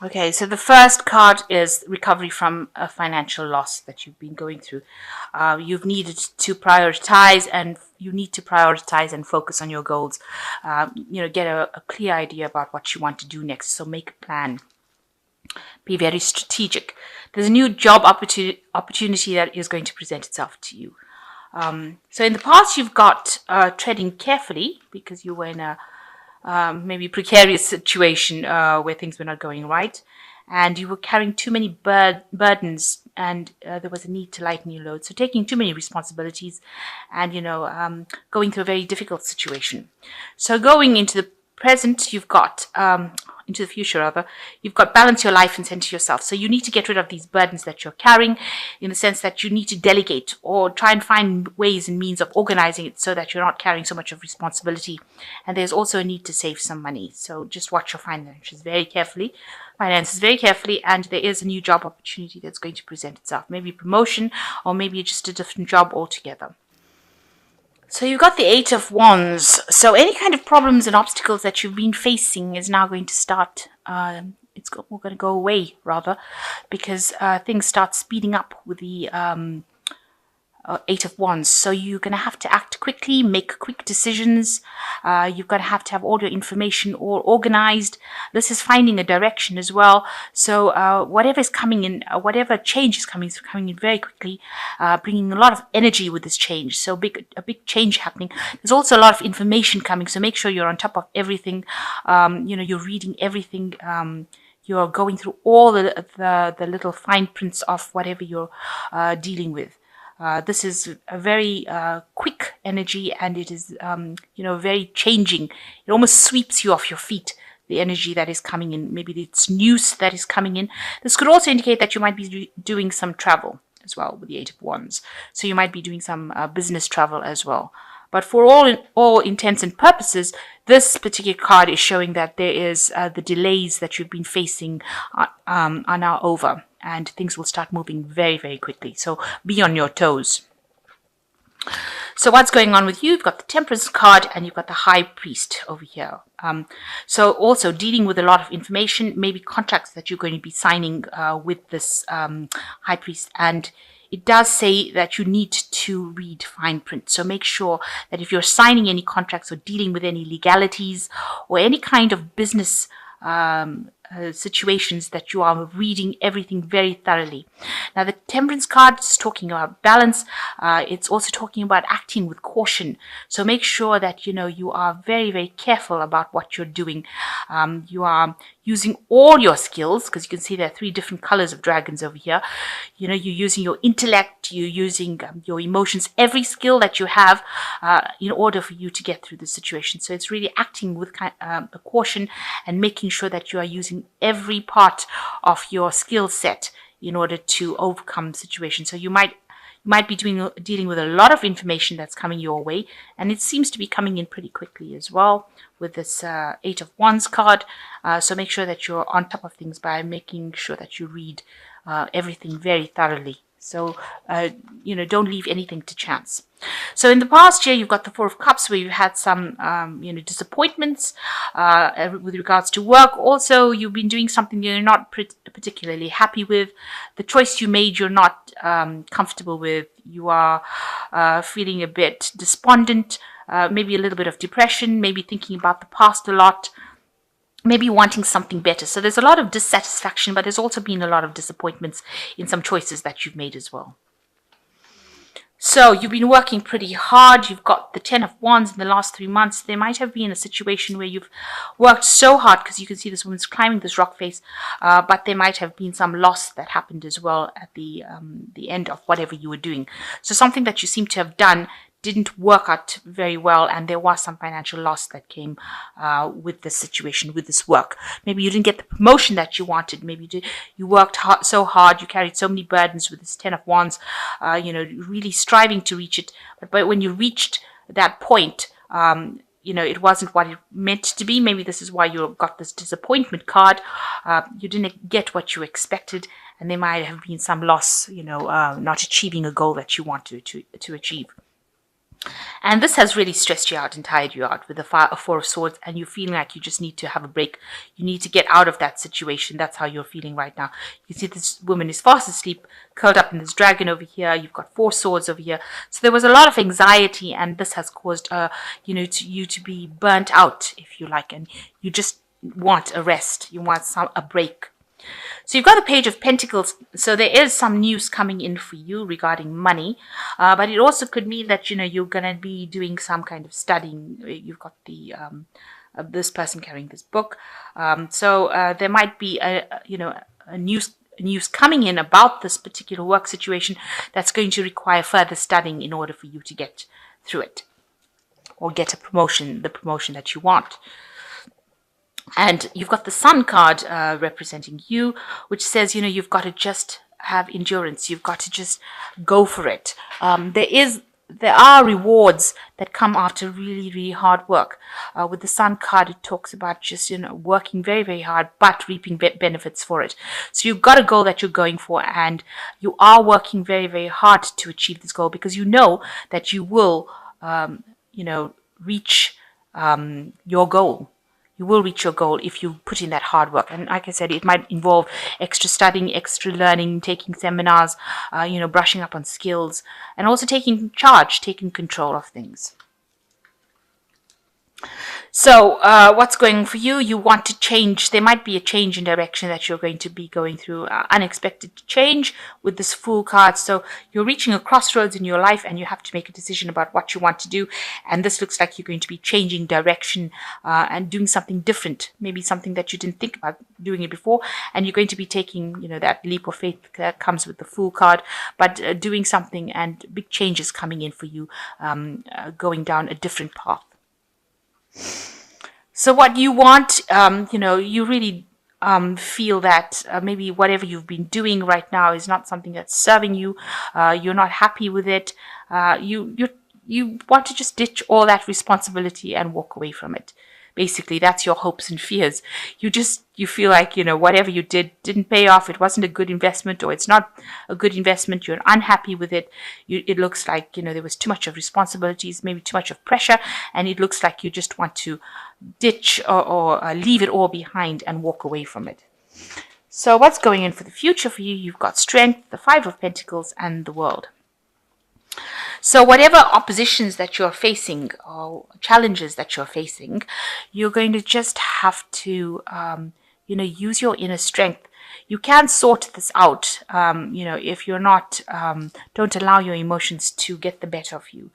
Okay, so the first card is recovery from a financial loss that you've been going through. You've needed to prioritize, and you need to prioritize and focus on your goals. Get a clear idea about what you want to do next. So make a plan. Be very strategic. There's a new job opportunity that is going to present itself to you. So in the past, you've got treading carefully because you were in a maybe precarious situation where things were not going right, and you were carrying too many burdens, and there was a need to lighten your load. So taking too many responsibilities, and going through a very difficult situation. So going into the present, you've got into the future rather, you've got balance your life and center yourself. So you need to get rid of these burdens that you're carrying, in the sense that you need to delegate or try and find ways and means of organizing it so that you're not carrying so much of responsibility. And there's also a need to save some money. So just watch your finances very carefully, and there is a new job opportunity that's going to present itself. Maybe promotion, or maybe just a different job altogether. So you've got the Eight of Wands. So any kind of problems and obstacles that you've been facing is now going to start. We're going to go away rather, because things start speeding up with the Eight of Wands. So you're going to have to act quickly, make quick decisions. You're going to have all your information all organized. This is finding a direction as well. So whatever is coming in, whatever change is coming in very quickly, bringing a lot of energy with this change. So a big change happening. There's also a lot of information coming. So make sure you're on top of everything. You're reading everything. You're going through all the little fine prints of whatever you're dealing with. This is a very quick energy, and it is, very changing. It almost sweeps you off your feet, the energy that is coming in. Maybe it's news that is coming in. This could also indicate that you might be doing some travel as well with the Eight of Wands. So you might be doing some business travel as well. But for all intents and purposes, this particular card is showing that there is the delays that you've been facing are now over, and things will start moving very, very quickly. So be on your toes. So what's going on with you? You've got the Temperance card, and you've got the High Priest over here. So also dealing with a lot of information, maybe contracts that you're going to be signing with this High Priest. And it does say that you need to read fine print. So make sure that if you're signing any contracts or dealing with any legalities or any kind of business situations, that you are reading everything very thoroughly. Now, the Temperance card is talking about balance. It's also talking about acting with caution. So make sure that you are very, very careful about what you're doing. You are using all your skills, because you can see there are three different colors of dragons over here. You're using your intellect, you're using your emotions, every skill that you have in order for you to get through the situation. So it's really acting with a caution and making sure that you are using every part of your skill set in order to overcome situations. So you might be dealing with a lot of information that's coming your way, and it seems to be coming in pretty quickly as well with this Eight of Wands card. So make sure that you're on top of things by making sure that you read everything very thoroughly. So, don't leave anything to chance. So in the past year, you've got the Four of Cups, where you had some, disappointments with regards to work. Also, you've been doing something you're not particularly happy with. The choice you made, you're not comfortable with. You are feeling a bit despondent, maybe a little bit of depression, maybe thinking about the past a lot, maybe wanting something better. So there's a lot of dissatisfaction, but there's also been a lot of disappointments in some choices that you've made as well. So you've been working pretty hard. You've got the Ten of Wands in the last 3 months. There might have been a situation where you've worked so hard, because you can see this woman's climbing this rock face, but there might have been some loss that happened as well at the end of whatever you were doing. So something that you seem to have done didn't work out very well, and there was some financial loss that came with this situation, with this work. Maybe you didn't get the promotion that you wanted. Maybe you worked so hard, you carried so many burdens with this Ten of Wands, really striving to reach it. But when you reached that point, it wasn't what it meant to be. Maybe this is why you got this disappointment card. You didn't get what you expected, and there might have been some loss, not achieving a goal that you wanted to achieve. And this has really stressed you out and tired you out with the Four of Swords, and you're feeling like you just need to have a break. You need to get out of that situation. That's how you're feeling right now. You see this woman is fast asleep, curled up in this dragon over here. You've got Four Swords over here. So there was a lot of anxiety, and this has caused, you to be burnt out, if you like, and you just want a rest. You want a break. So you've got the Page of Pentacles. So there is some news coming in for you regarding money, but it also could mean that you're going to be doing some kind of studying. You've got the this person carrying this book, so there might be a news coming in about this particular work situation that's going to require further studying in order for you to get through it or get a promotion, the promotion that you want. And you've got the Sun card representing you, which says, you've got to just have endurance. You've got to just go for it. There are rewards that come after really, really hard work. With the Sun card, it talks about just, working very, very hard, but reaping benefits for it. So you've got a goal that you're going for, and you are working very, very hard to achieve this goal, because you know that you will, reach your goal. You will reach your goal if you put in that hard work. And like I said, it might involve extra studying, extra learning, taking seminars, brushing up on skills, and also taking charge, taking control of things. So what's going for you? You want to change. There might be a change in direction that you're going to be going through, unexpected change with this Fool card. So you're reaching a crossroads in your life, and you have to make a decision about what you want to do. And this looks like you're going to be changing direction and doing something different, maybe something that you didn't think about doing it before. And you're going to be taking, that leap of faith that comes with the Fool card, but doing something, and big changes coming in for you, going down a different path. So what you want, you really feel that maybe whatever you've been doing right now is not something that's serving you. You're not happy with it. You want to just ditch all that responsibility and walk away from it. Basically, that's your hopes and fears. You feel like, whatever you didn't pay off. It wasn't a good investment, or it's not a good investment. You're unhappy with it. It looks like, there was too much of responsibilities, maybe too much of pressure. And it looks like you just want to ditch or leave it all behind and walk away from it. So what's going in for the future for you? You've got Strength, the Five of Pentacles, and the World. So whatever oppositions that you're facing or challenges that you're facing, you're going to just have to, use your inner strength. You can sort this out, if you're not, don't allow your emotions to get the better of you.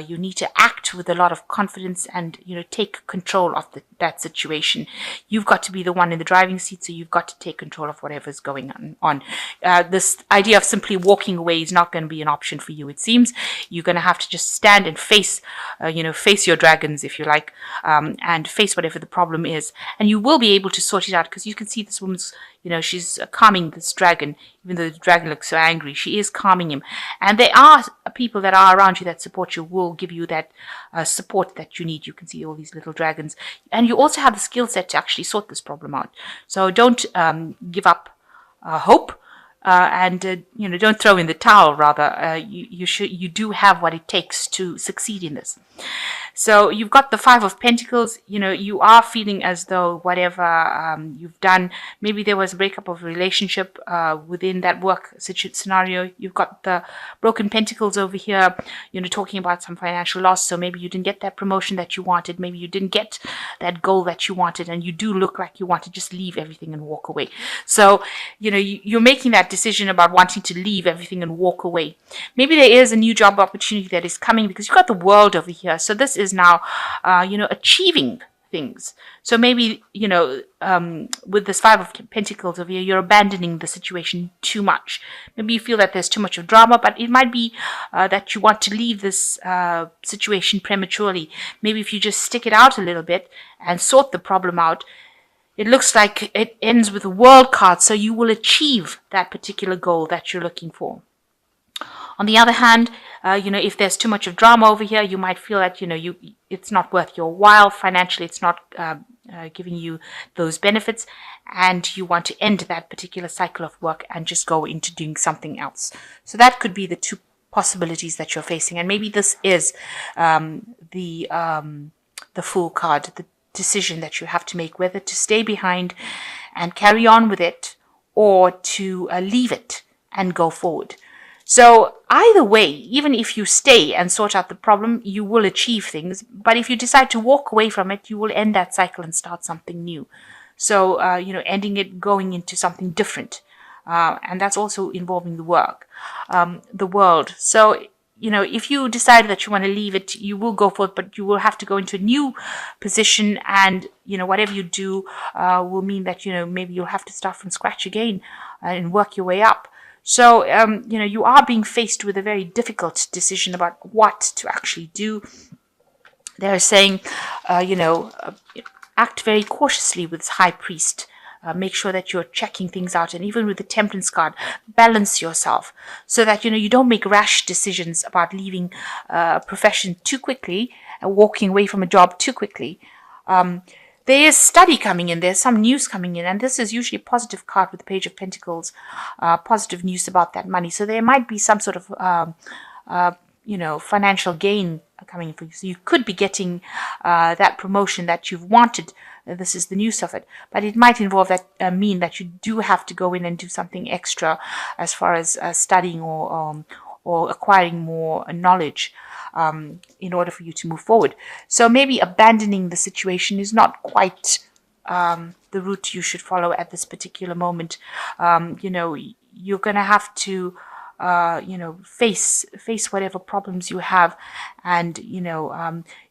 You need to act with a lot of confidence and, take control of that situation. You've got to be the one in the driving seat, so you've got to take control of whatever's going on. This idea of simply walking away is not going to be an option for you, it seems. You're going to have to just stand and face your dragons, if you like, and face whatever the problem is. And you will be able to sort it out, because you can see this woman's, she's calming this dragon. Even though the dragon looks so angry, she is calming him. And there are people that are around you that support you, will give you that support that you need. You can see all these little dragons. And you also have the skill set to actually sort this problem out. So don't give up hope. And don't throw in the towel. Rather, you do have what it takes to succeed in this. So you've got the Five of Pentacles. You are feeling as though whatever you've done, maybe there was a breakup of a relationship within that work scenario. You've got the Broken Pentacles over here, talking about some financial loss. So maybe you didn't get that promotion that you wanted. Maybe you didn't get that goal that you wanted, and you do look like you want to just leave everything and walk away. So, you're making that decision about wanting to leave everything and walk away. Maybe there is a new job opportunity that is coming, because you've got the World over here. So this is now, achieving things. So maybe, with this Five of Pentacles over here, you're abandoning the situation too much. Maybe you feel that there's too much of drama, but it might be that you want to leave this situation prematurely. Maybe if you just stick it out a little bit and sort the problem out, it looks like it ends with a World card, so you will achieve that particular goal that you're looking for. On the other hand, if there's too much of drama over here, you might feel that, it's not worth your while. Financially, it's not giving you those benefits, and you want to end that particular cycle of work and just go into doing something else. So that could be the two possibilities that you're facing. And maybe this is the Fool card, the decision that you have to make, whether to stay behind and carry on with it, or to leave it and go forward. So either way, even if you stay and sort out the problem, you will achieve things. But if you decide to walk away from it, you will end that cycle and start something new. So, ending it, going into something different. And that's also involving the work, the world. So, if you decide that you want to leave it, you will go for it, but you will have to go into a new position. And, whatever you do will mean that, maybe you'll have to start from scratch again and work your way up. So, you are being faced with a very difficult decision about what to actually do. They're saying, act very cautiously with High Priest. Make sure that you're checking things out. And even with the Temperance card, balance yourself so that, you don't make rash decisions about leaving a profession too quickly and walking away from a job too quickly. There is study coming in. There's some news coming in. And this is usually a positive card with the Page of Pentacles, positive news about that money. So there might be some sort of, financial gain coming in for you. So you could be getting that promotion that you've wanted. This is the news of it, but it might involve that mean that you do have to go in and do something extra as far as studying or acquiring more knowledge in order for you to move forward. So maybe abandoning the situation is not quite the route you should follow at this particular moment. You're going to have to face whatever problems you have, and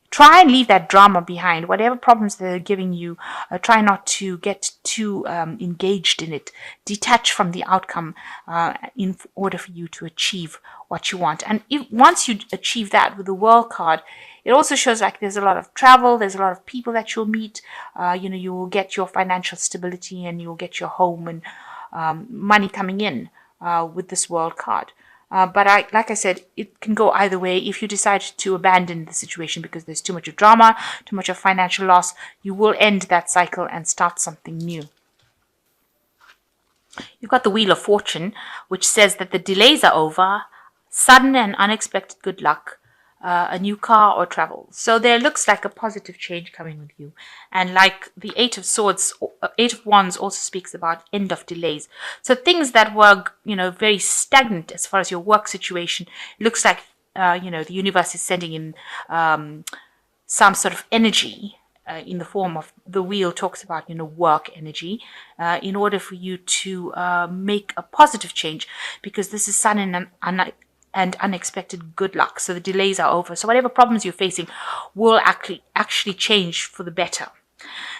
try and leave that drama behind. Whatever problems they're giving you, try not to get too engaged in it. Detach from the outcome in order for you to achieve what you want. And once you achieve that with the World card, it also shows like there's a lot of travel, there's a lot of people that you'll meet. You will get your financial stability, and you'll get your home and money coming in with this World card. But like I said, it can go either way. If you decide to abandon the situation because there's too much of drama, too much of financial loss, you will end that cycle and start something new. You've got the Wheel of Fortune, which says that the delays are over, sudden and unexpected good luck, a new car or travel. So there looks like a positive change coming with you. And like the Eight of Wands also speaks about end of delays. So things that were, very stagnant as far as your work situation, looks like, the universe is sending in some sort of energy in the form of the wheel talks about, work energy, in order for you to make a positive change, because this is sudden and unexpected good luck. So the delays are over. So whatever problems you're facing will actually change for the better.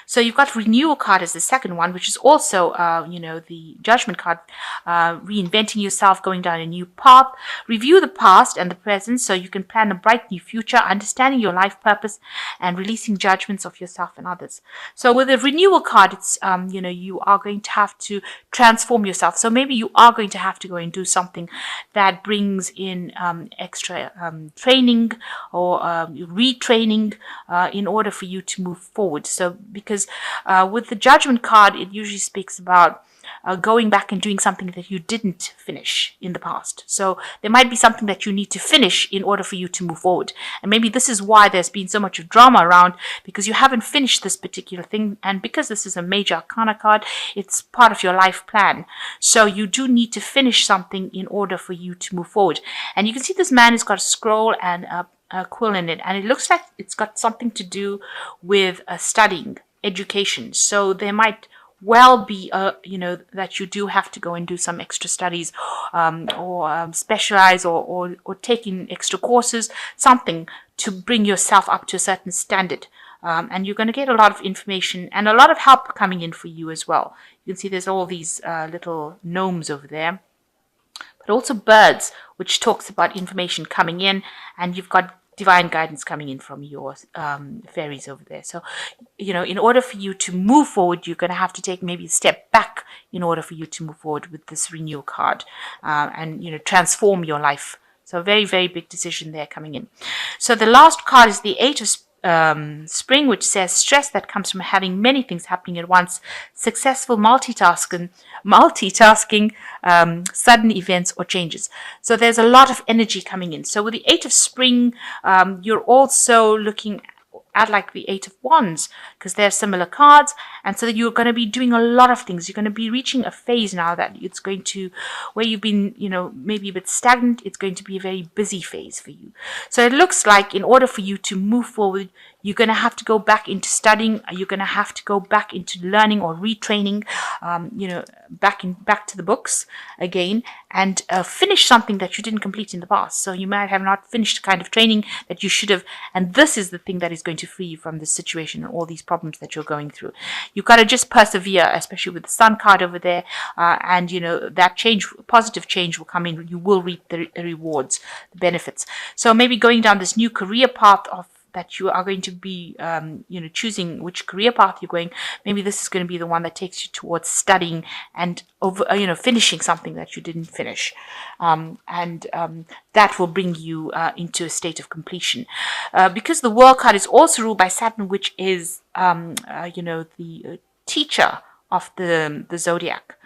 So you've got Renewal card as the second one, which is also, the Judgment card, reinventing yourself, going down a new path. Review the past and the present so you can plan a bright new future, understanding your life purpose, and releasing judgments of yourself and others. So with the Renewal card, it's, you are going to have to transform yourself. So maybe you are going to have to go and do something that brings in extra training or retraining in order for you to move forward. So because with the Judgment card, it usually speaks about going back and doing something that you didn't finish in the past. So there might be something that you need to finish in order for you to move forward. And maybe this is why there's been so much drama around, because you haven't finished this particular thing. And because this is a major arcana card, it's part of your life plan. So you do need to finish something in order for you to move forward. And you can see this man has got a scroll and a quill in it. And it looks like it's got something to do with studying, education. So there might well be, that you do have to go and do some extra studies or specialize or taking extra courses, something to bring yourself up to a certain standard. And you're going to get a lot of information and a lot of help coming in for you as well. You can see there's all these little gnomes over there, but also birds, which talks about information coming in, and you've got divine guidance coming in from your fairies over there. So, in order for you to move forward, you're going to have to take maybe a step back in order for you to move forward with this Renewal card and, transform your life. So a very, very big decision there coming in. So the last card is the spring, which says stress that comes from having many things happening at once, successful multitasking, sudden events or changes. So there's a lot of energy coming in. So with the Eight of Spring, you're also looking at like the Eight of Wands, because they're similar cards, and so that you're going to be doing a lot of things. You're going to be reaching a phase now that it's going to, where you've been, maybe a bit stagnant, it's going to be a very busy phase for you. So it looks like in order for you to move forward, you're going to have to go back into studying. You're going to have to go back into learning or retraining, back to the books again, and finish something that you didn't complete in the past. So you might have not finished the kind of training that you should have, and this is the thing that is going to free you from this situation and all these problems that you're going through. You've got to just persevere, especially with the Sun card over there, and that change, positive change will come in. You will reap the rewards, the benefits. So maybe going down this new career path that you are going to be, choosing which career path you're going. Maybe this is going to be the one that takes you towards studying and finishing something that you didn't finish, and that will bring you into a state of completion. Because the World card is also ruled by Saturn, which is, the teacher of the zodiac.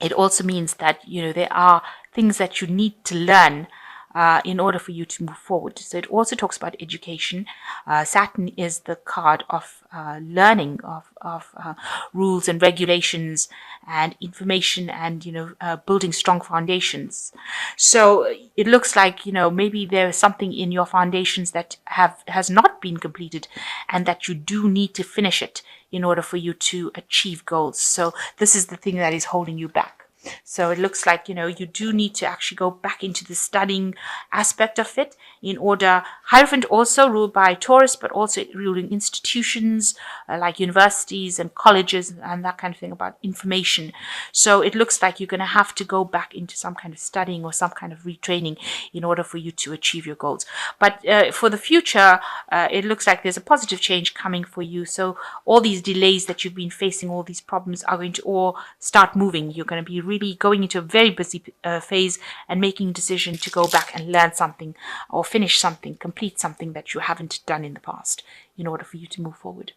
It also means that there are things that you need to learn in order for you to move forward. So it also talks about education. Saturn is the card of learning, of rules and regulations and information, and building strong foundations. So it looks like maybe there is something in your foundations that has not been completed, and that you do need to finish it in order for you to achieve goals. So this is the thing that is holding you back. So it looks like, you do need to actually go back into the studying aspect of it in order. Hierophant also ruled by Taurus, but also ruling institutions like universities and colleges and that kind of thing, about information. So it looks like you're going to have to go back into some kind of studying or some kind of retraining in order for you to achieve your goals. But for the future, it looks like there's a positive change coming for you. So all these delays that you've been facing, all these problems are going to all start moving. You're going to be really going into a very busy phase and making a decision to go back and learn something or finish something, complete something that you haven't done in the past in order for you to move forward.